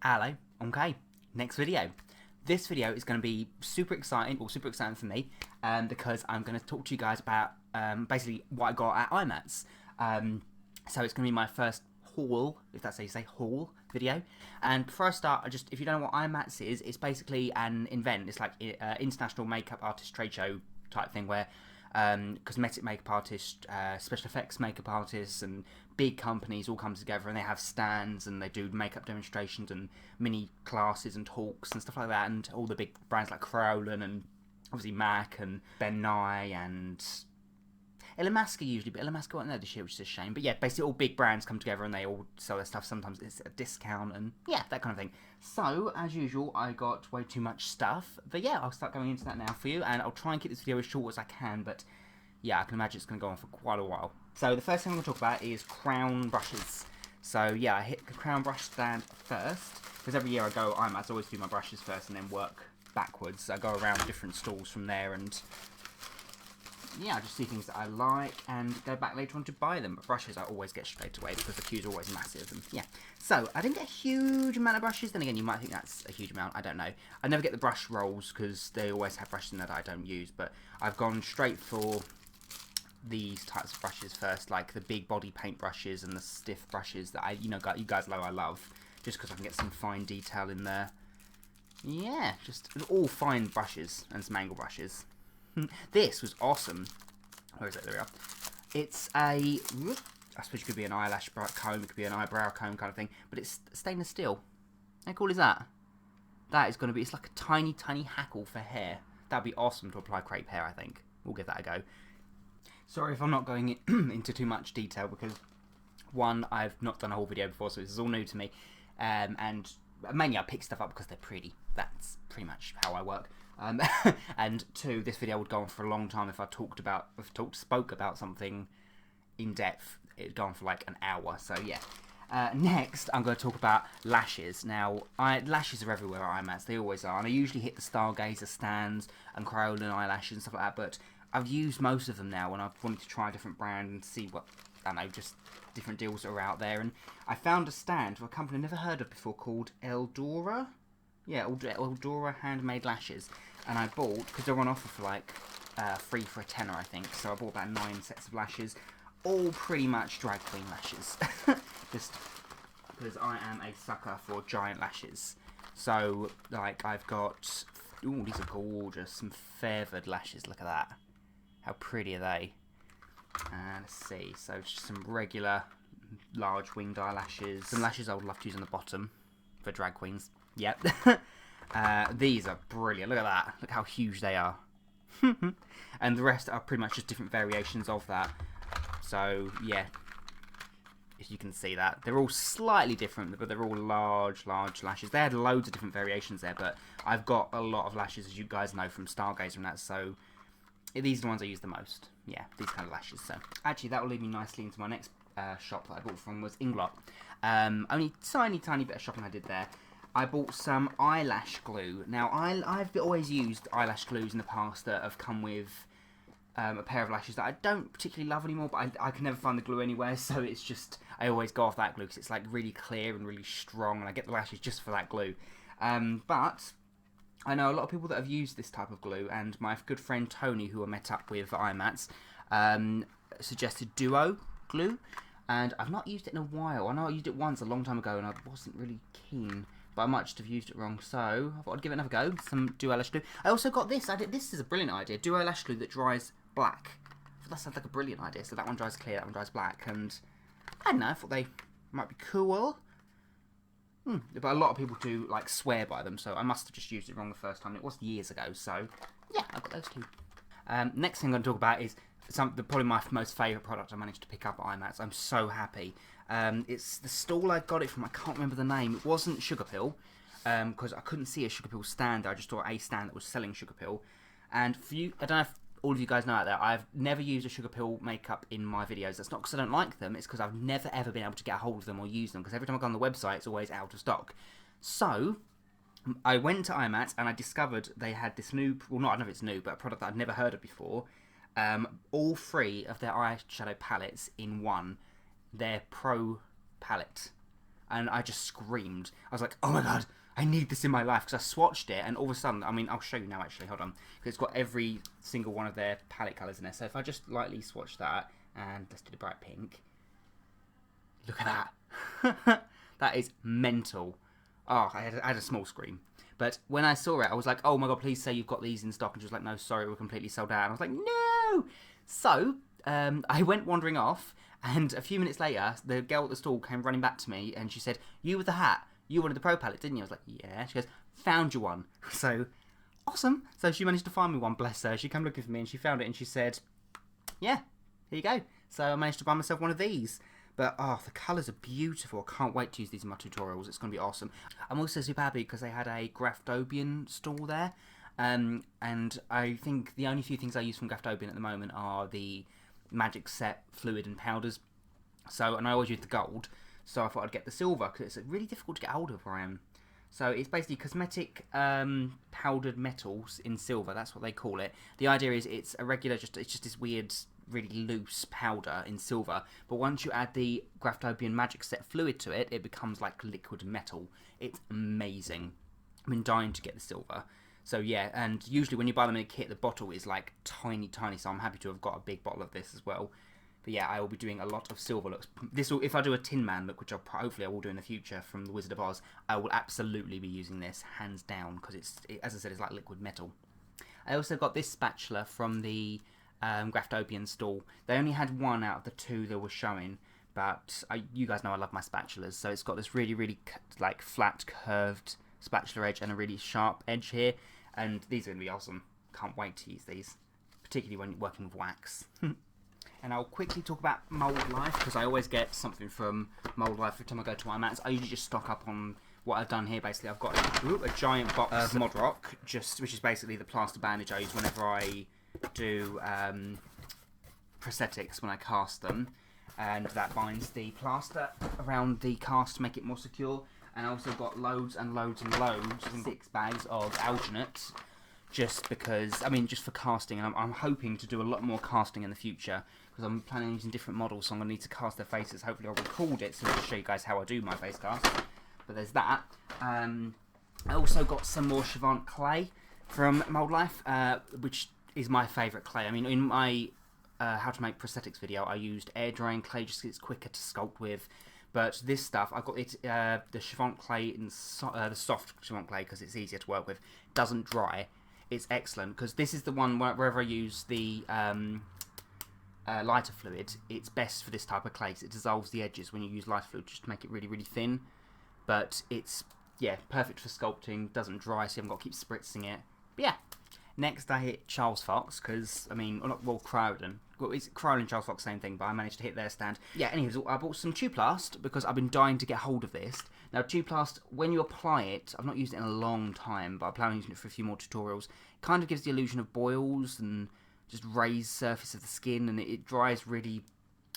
Hello. Okay, next video. This video is going to be super exciting, for me, because I'm going to talk to you guys about basically what I got at IMATS. So it's going to be my first haul, if that's how you say, haul video. And before I start, if you don't know what IMATS is, it's basically an event. It's like international makeup artist trade show type thing where cosmetic makeup artists, special effects makeup artists, and big companies all come together and they have stands and they do makeup demonstrations and mini classes and talks and stuff like that. And all the big brands like Crowlin and obviously MAC and Ben Nye and Ilamasca usually, but Ilamasca wasn't there this year, which is a shame. But yeah, basically all big brands come together and they all sell their stuff. Sometimes it's a discount and yeah, that kind of thing. So, as usual, I got way too much stuff. But yeah, I'll start going into that now for you, and I'll try and keep this video as short as I can, but yeah, I can imagine it's going to go on for quite a while. So the first thing I'm going to talk about is crown brushes. So yeah, I hit the crown brush stand first, because every year I go IMATS, I always do my brushes first and then work backwards. I go around different stalls from there and yeah, I just see things that I like and go back later on to buy them. But brushes I always get straight away because the queue's always massive. And yeah, so I didn't get a huge amount of brushes. Then again, you might think that's a huge amount. I don't know. I never get the brush rolls because they always have brushes in there that I don't use. But I've gone straight for these types of brushes first, like the big body paint brushes and the stiff brushes that you guys know I love, just because I can get some fine detail in there. Yeah, just all fine brushes and some angle brushes. This was awesome. Where is it? There we are. It's I suppose it could be an eyelash comb, it could be an eyebrow comb kind of thing, but it's stainless steel. How cool is that? That is going to be, it's like a tiny, tiny hackle for hair. That'd be awesome to apply crepe hair, I think. We'll give that a go. Sorry if I'm not going into too much detail, because one, I've not done a whole video before, so this is all new to me. And mainly I pick stuff up because they're pretty. That's pretty much how I work. And two, this video would go on for a long time if I spoke about something in depth. It'd go on for like an hour. So yeah. Next, I'm going to talk about lashes. Now, lashes are everywhere at IMATS. They always are. And I usually hit the Stargazer stands and Crowlin eyelashes and stuff like that. But I've used most of them now, and I've wanted to try a different brand and see what, I don't know, just different deals that are out there. And I found a stand for a company I've never heard of before called Eldora. Yeah, Eldora handmade lashes. And I bought, because they're on offer for like 3 for a tenner, I think. So I bought about 9 sets of lashes. All pretty much drag queen lashes. Just because I am a sucker for giant lashes. So, like, I've got, ooh, these are gorgeous. Some feathered lashes, look at that. How pretty are they? Let's see, so just some regular large winged eyelashes. Some lashes I would love to use on the bottom for drag queens. Yep. These are brilliant. Look at that. Look how huge they are. And the rest are pretty much just different variations of that. So, yeah. If you can see that. They're all slightly different, but they're all large lashes. They had loads of different variations there, but I've got a lot of lashes, as you guys know, from Stargazer and that, so these are the ones I use the most. Yeah, these kind of lashes. So, actually, that will lead me nicely into my next shop that I bought from was Inglot. Only tiny bit of shopping I did there. I bought some eyelash glue. Now, I've always used eyelash glues in the past that have come with a pair of lashes that I don't particularly love anymore, but I can never find the glue anywhere, so it's just, I always go off that glue because it's like really clear and really strong, and I get the lashes just for that glue. But I know a lot of people that have used this type of glue, and my good friend Tony, who I met up with at IMATS, suggested Duo glue, and I've not used it in a while. I know I used it once a long time ago, and I wasn't really keen. But I might just have used it wrong, so I thought I'd give it another go. Some Duo lash glue. I also got this. This is a brilliant idea. Duo lash glue that dries black. I thought that sounds like a brilliant idea. So that one dries clear, that one dries black, and I don't know. I thought they might be cool. But a lot of people do like swear by them, so I must have just used it wrong the first time. It was years ago, so yeah, I've got those two. Next thing I'm going to talk about is probably my most favourite product I managed to pick up at IMATS. I'm so happy. It's the stall I got it from. I can't remember the name. It wasn't Sugar Pill, because I couldn't see a Sugar Pill stand there. I just saw a stand that was selling Sugar Pill. And for you, I don't know if all of you guys know out there, I've never used a Sugar Pill makeup in my videos. That's not because I don't like them. It's because I've never ever been able to get a hold of them or use them, because every time I go on the website, it's always out of stock. So I went to IMATS and I discovered they had this new, well, not I don't know if it's new, but a product that I'd never heard of before. All 3 of their eyeshadow palettes in one. Their Pro palette. and I just screamed. I was like, oh my god, I need this in my life, because I swatched it, and all of a sudden, I mean, I'll show you now actually, hold on, because it's got every single one of their palette colours in there. So if I just lightly swatch that, and let's do the bright pink, look at that. That is mental. Oh, I had a small scream. But when I saw it, I was like, oh my god, please say you've got these in stock. And she was like, no, sorry, we're completely sold out. And I was like, no! So, I went wandering off, and a few minutes later, the girl at the stall came running back to me, and she said, you with the hat, you wanted the Pro palette, didn't you? I was like, yeah. She goes, found you one. So, awesome. So she managed to find me one, bless her. She came looking for me, and she found it, and she said, yeah, here you go. So I managed to buy myself one of these. But, oh, the colours are beautiful. I can't wait to use these in my tutorials. It's going to be awesome. I'm also super happy because they had a Graftobian stall there. And I think the only few things I use from Graftobian at the moment are the Magic Set fluid and powders. So, and I always use the gold. So I thought I'd get the silver because it's really difficult to get hold of where I am. So it's basically cosmetic powdered metals in silver. That's what they call it. The idea is it's a regular, it's just this weird, really loose powder in silver. But once you add the Graftobian Magic Set fluid to it, it becomes like liquid metal. It's amazing. I've been dying to get the silver. So yeah, and usually when you buy them in a kit, the bottle is like tiny, tiny. So I'm happy to have got a big bottle of this as well. But yeah, I will be doing a lot of silver looks. This will, if I do a Tin Man look, which hopefully I will do in the future from The Wizard of Oz, I will absolutely be using this hands down because as I said, it's like liquid metal. I also got this spatula from the Graftobian stall. They only had one out of the two they were showing, but you guys know I love my spatulas. So it's got this really, really like flat, curved spatula edge and a really sharp edge here, and these are going to be awesome. Can't wait to use these, particularly when working with wax. And I'll quickly talk about Mould Life, because I always get something from Mould Life every time I go to IMATS. I usually just stock up on what I've done here. Basically, I've got a giant box of Mod Rock, which is basically the plaster bandage I use whenever I do prosthetics when I cast them. And that binds the plaster around the cast to make it more secure. And I also got loads and loads and loads, 6 bags of alginate, just because, I mean, just for casting. And I'm hoping to do a lot more casting in the future, because I'm planning on using different models, so I'm going to need to cast their faces. Hopefully I'll record it so I'll show you guys how I do my face cast. But there's that. I also got some more Chivant clay from Mould Life, which is my favourite clay. I mean, in my how to make prosthetics video, I used air drying clay just because it's quicker to sculpt with. But this stuff, I got it, the Chivant clay, the soft Chivant clay, because it's easier to work with, doesn't dry. It's excellent, because this is the one wherever I use the lighter fluid, it's best for this type of clay. It dissolves the edges when you use lighter fluid just to make it really, really thin. But it's, yeah, perfect for sculpting, doesn't dry, so you haven't got to keep spritzing it. But yeah, next I hit Charles Fox, because, I mean, well, Croydon. Well, it's Croydon and Charles Fox, same thing, but I managed to hit their stand. Yeah, anyways, I bought some Tuplast, because I've been dying to get hold of this. Now, Tuplast, when you apply it, I've not used it in a long time, but I plan on using it for a few more tutorials. It kind of gives the illusion of boils and just raised surface of the skin, and it dries really,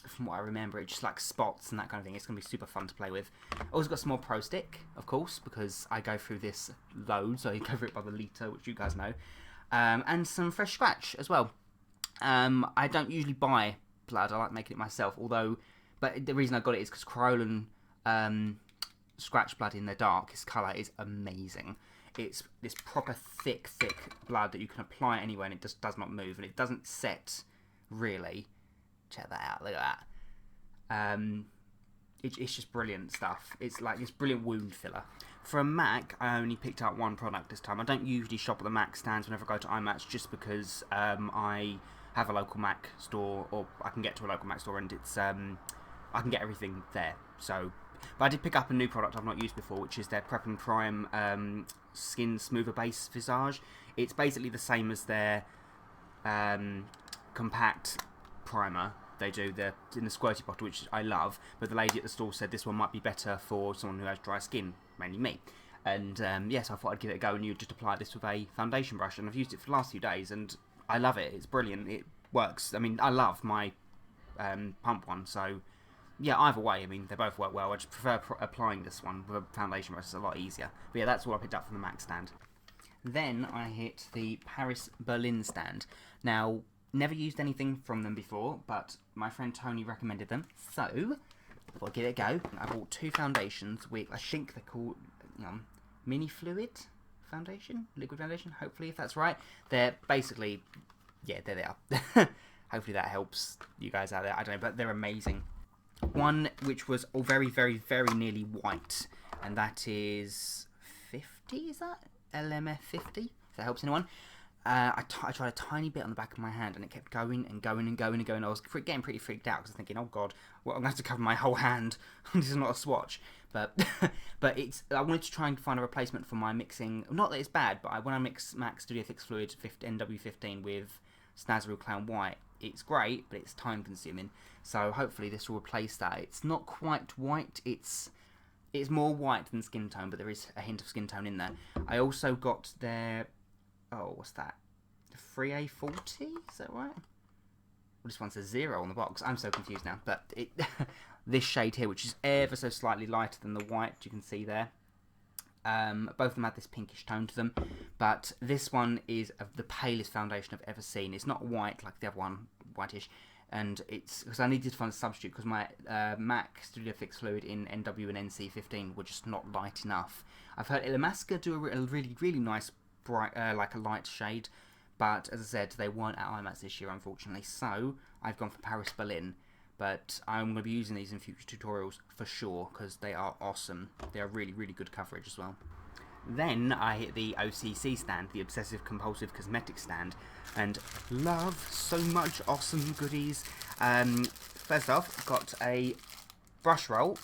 from what I remember, it just like spots and that kind of thing. It's going to be super fun to play with. I also got some more Pro Stick, of course, because I go through this loads. I go through it by the litre, which you guys know. And some Fresh Scratch as well. I don't usually buy blood. I like making it myself, but the reason I got it is because Croydon Scratch blood in the darkest colour is amazing. It's this proper thick blood that you can apply anywhere, and it just does not move, and it doesn't set, really. Check that out, look at that. It's just brilliant stuff. It's like this brilliant wound filler. For a Mac, I only picked out one product this time. I don't usually shop at the Mac stands whenever I go to IMATS, just because I have a local Mac store, or I can get to a local Mac store, and it's I can get everything there. So, but I did pick up a new product I've not used before, which is their Prep and Prime Skin Smoother Base Visage. It's basically the same as their compact primer. They do in the squirty bottle, which I love, but the lady at the store said this one might be better for someone who has dry skin, mainly me. And yes, I thought I'd give it a go, and you just apply this with a foundation brush, and I've used it for the last few days, and I love it. It's brilliant. It works. I mean, I love my pump one, so yeah, either way, I mean, they both work well. I just prefer applying this one with a foundation brush. It's a lot easier. But yeah, that's all I picked up from the Mac stand. Then I hit the Paris Berlin stand. Now, never used anything from them before, but my friend Tony recommended them. So, I'll give it a go. I bought 2 foundations, which I think they're called Mini Fluid Foundation? Liquid Foundation, hopefully, if that's right. They're basically, yeah, there they are. Hopefully that helps you guys out there. I don't know, but they're amazing. One which was all very, very, very nearly white, and that is 50, is that? LMF 50, if that helps anyone. I tried a tiny bit on the back of my hand, and it kept going and going and going and going. I was getting pretty freaked out because I was thinking, oh god, well, I'm going to have to cover my whole hand. This is not a swatch. But it's. I wanted to try and find a replacement for my mixing. Not that it's bad, but when I mix MAC Studio Fix Fluid NW15 with Snazaroo Clown White, it's great, but it's time consuming. So hopefully this will replace that. It's not quite white. It's more white than skin tone, but there is a hint of skin tone in there. I also got their... Oh, what's that? The 3A40? Is that right? Well, this one says 0 on the box. I'm so confused now. But this shade here, which is ever so slightly lighter than the white, you can see there. Both of them have this pinkish tone to them. But this one is the palest foundation I've ever seen. It's not white like the other one, whitish. And it's because I needed to find a substitute because my MAC Studio Fix Fluid in NW and NC15 were just not light enough. I've heard Illamasqua do a really, really nice bright, like a light shade, but as I said, they weren't at IMATS this year, unfortunately, so I've gone for Paris Berlin, but I'm going to be using these in future tutorials for sure, because they are awesome. They are really, really good coverage as well. Then I hit the OCC stand, the Obsessive Compulsive Cosmetic stand, and love so much awesome goodies. First off, got a brush roll,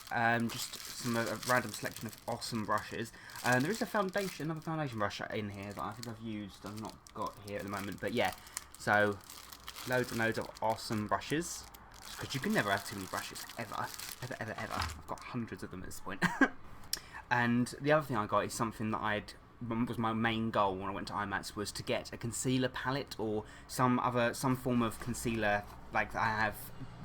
just a random selection of awesome brushes. There is another foundation brush in here that I think I've used. I've not got here at the moment, but yeah. So loads and loads of awesome brushes, because you can never have too many brushes ever. I've got hundreds of them at this point. And the other thing I got is something that was my main goal when I went to IMATS, was to get a concealer palette or some form of concealer like that I have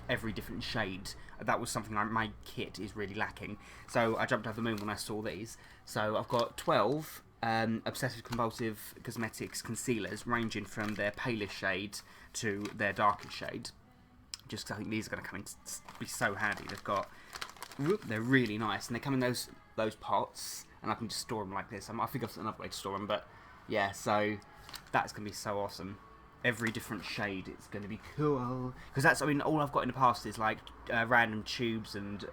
every different shade. That was something my kit is really lacking. So I jumped over the moon when I saw these. So I've got 12 Obsessive Compulsive Cosmetics concealers, ranging from their palest shade to their darkest shade. Just because I think these are going to come in to be so handy. They're really nice, and they come in those pots, and I can just store them like this. I think I've got another way to store them, but yeah, so that's going to be so awesome. Every different shade, it's going to be cool. Because that's, I mean, all I've got in the past is like random tubes and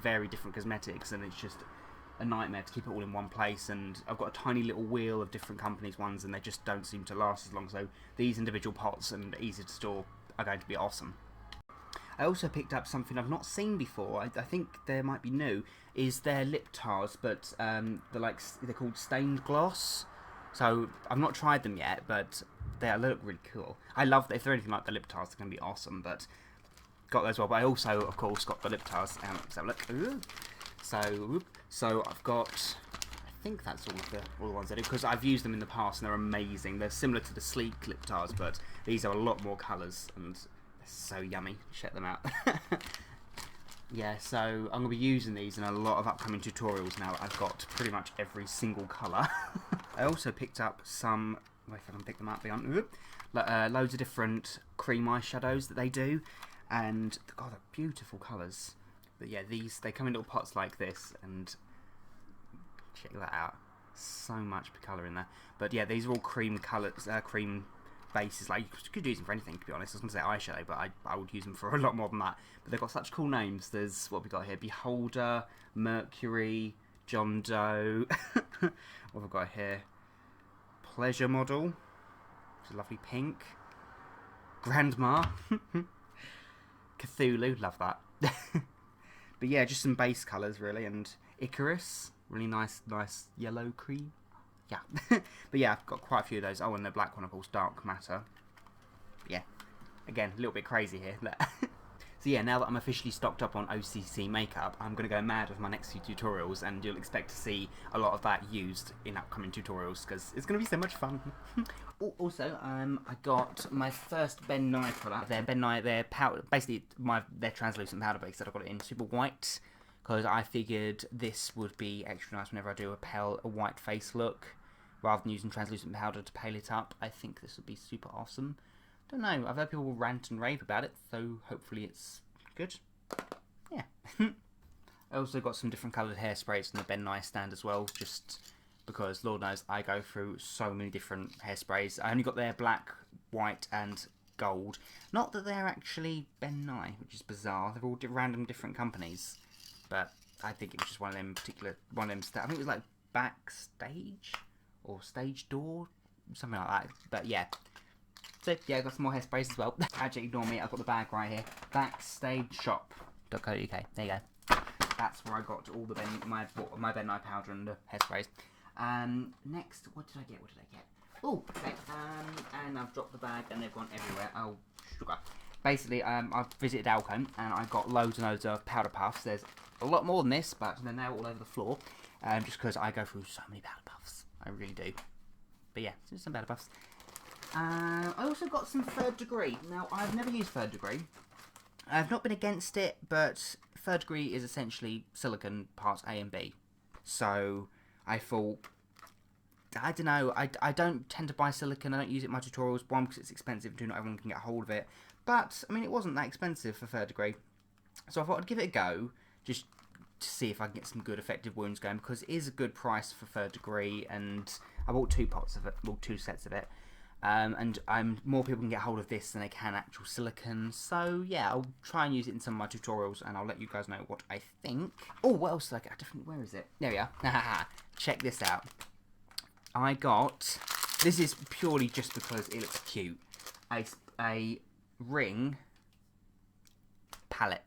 very different cosmetics, and it's just a nightmare to keep it all in one place. And I've got a tiny little wheel of different companies' ones, and they just don't seem to last as long. So these individual pots and easy to store are going to be awesome. I also picked up something I've not seen before. I think they might be new. Is their lip tars, but they're called stained gloss. So I've not tried them yet, but they look really cool. I love that. If they're anything like the lip tars, they're going to be awesome. But got those well. But I also, of course, got the lip tars. Let's have a look. Ooh. So I've got. I think that's all the ones I do, because I've used them in the past and they're amazing. They're similar to the sleek lip tars, but these are a lot more colours and they're so yummy. Check them out. Yeah, so I'm going to be using these in a lot of upcoming tutorials now that I've got pretty much every single colour. I also picked up some, wait if I can pick them up, loads of different cream eyeshadows that they do, and God, they're beautiful colours. But yeah, they come in little pots like this, and check that out. So much colour in there. But yeah, these are all cream colours, cream bases. Like, you could use them for anything, to be honest. I was going to say eyeshadow, but I would use them for a lot more than that. But they've got such cool names. There's, what have we got here? Beholder, Mercury, John Doe. What have we got here? Pleasure Model, which is a lovely pink. Grandma. Cthulhu, love that. But yeah, just some base colours really, and Icarus, really nice yellow cream. Yeah. But yeah, I've got quite a few of those. Oh, and the black one, of course, Dark Matter. But yeah, again, a little bit crazy here. So yeah, now that I'm officially stocked up on OCC makeup, I'm going to go mad with my next few tutorials, and you'll expect to see a lot of that used in upcoming tutorials, because it's going to be so much fun. Also, I got my first Ben Nye product. Their powder, basically their translucent powder base that I got it in super white, because I figured this would be extra nice whenever I do a white face look, rather than using translucent powder to pale it up. I think this would be super awesome. Don't know, I've heard people rant and rave about it, so hopefully it's good. Yeah. I also got some different coloured hairsprays on the Ben Nye stand as well, just because Lord knows I go through so many different hairsprays. I only got their black, white and gold. Not that they're actually Ben Nye, which is bizarre. They're all random different companies. But I think it was just one of them I think it was like Backstage or Stage Door, something like that. But yeah. So yeah, I got some more hairsprays as well. Actually, ignore me. I've got the bag right here. BackstageShop.co.uk. There you go. That's where I got all the my Ben Nye powder and the hairsprays. Next, what did I get? Oh, okay. And I've dropped the bag and they've gone everywhere. Oh, sugar. Basically, I've visited Alco and I got loads and loads of powder puffs. There's a lot more than this, but they're now all over the floor. Just because I go through so many powder puffs. I really do. But yeah, just some powder puffs. I also got some Third Degree. Now, I've never used Third Degree. I've not been against it, but Third Degree is essentially silicone parts A and B. So, I thought, I don't know, I don't tend to buy silicone, I don't use it in my tutorials, one, because it's expensive, and two, not everyone can get a hold of it. But, I mean, it wasn't that expensive for Third Degree. So I thought I'd give it a go, just to see if I can get some good effective wounds going, because it is a good price for Third Degree, and I bought 2 pots of it, well, 2 sets of it. And more people can get hold of this than they can actual silicone. So yeah, I'll try and use it in some of my tutorials, and I'll let you guys know what I think. Oh, what else did I get? Where is it? There we are. Check this out. I got. This is purely just because it looks cute. A ring palette.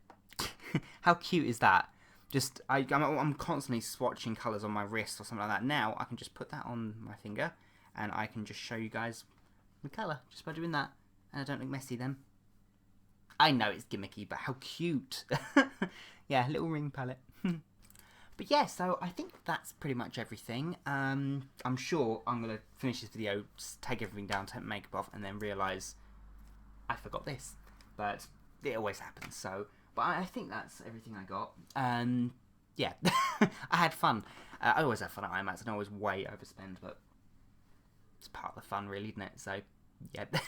How cute is that? Just I'm constantly swatching colours on my wrist or something like that. Now I can just put that on my finger, and I can just show you guys the colour just by doing that, and I don't look messy then. I know it's gimmicky, but how cute. Yeah, little ring palette. But yeah, so I think that's pretty much everything. I'm sure I'm going to finish this video, take everything down, take makeup off, and then realise I forgot this. But it always happens, so. But I think that's everything I got. Yeah, I had fun. I always have fun at IMATS, and I always way overspend, but it's part of the fun, really, isn't it? So, yeah. But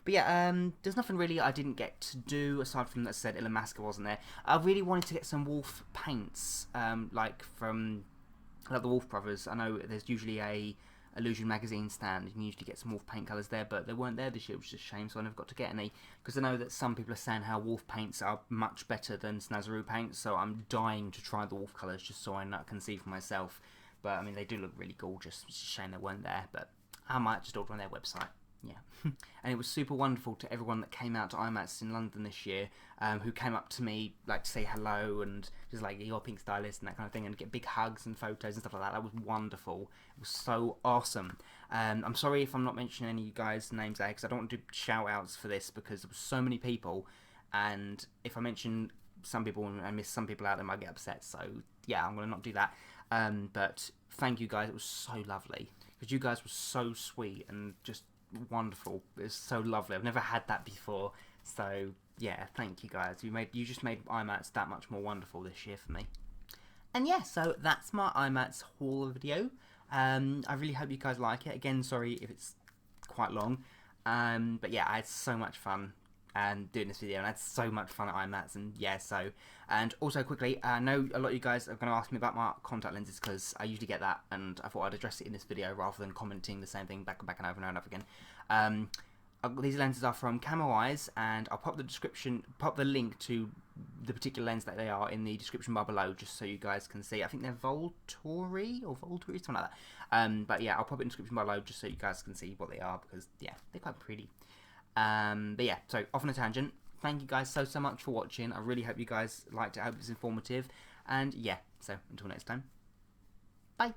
yeah, there's nothing really I didn't get to do, aside from, that said, Ilamasca wasn't there. I really wanted to get some Wolf paints, like from the Wolf Brothers. I know there's usually a Illusion magazine stand. You can usually get some Wolf paint colours there, but they weren't there this year, which is a shame, so I never got to get any. Because I know that some people are saying how Wolf paints are much better than Snazaroo paints, so I'm dying to try the Wolf colours just so I can see for myself. But, I mean, they do look really gorgeous. It's a shame they weren't there, but I might just order on their website. Yeah. And it was super wonderful to everyone that came out to IMATS in London this year, who came up to me, like, to say hello and just like, you're Pinkstylist and that kind of thing, and get big hugs and photos and stuff like that. That was wonderful. It was so awesome. I'm sorry if I'm not mentioning any of you guys' names there, because I don't want to do shout outs for this, because there were so many people, and if I mention some people and I miss some people out, they might get upset. So yeah, I'm going to not do that. But thank you guys. It was so lovely, because you guys were so sweet and just wonderful. It was so lovely. I've never had that before. So yeah, thank you guys. You just made IMATS that much more wonderful this year for me. And yeah, so that's my IMATS haul video. I really hope you guys like it. Again, sorry if it's quite long. But yeah, I had so much fun doing this video, and I had so much fun at IMATS, and yeah, so. And also quickly, I know a lot of you guys are going to ask me about my contact lenses, because I usually get that, and I thought I'd address it in this video rather than commenting the same thing back and over and over again. These lenses are from Camo Eyes, and I'll pop the link to the particular lens that they are in the description bar below, just so you guys can see. I think they're Volturi, something like that. But yeah, I'll pop it in the description below just so you guys can see what they are, because yeah, they're quite pretty. But yeah, so off on a tangent. Thank you guys so much for watching. I really hope you guys liked it. I hope it's informative. And yeah, so until next time. Bye.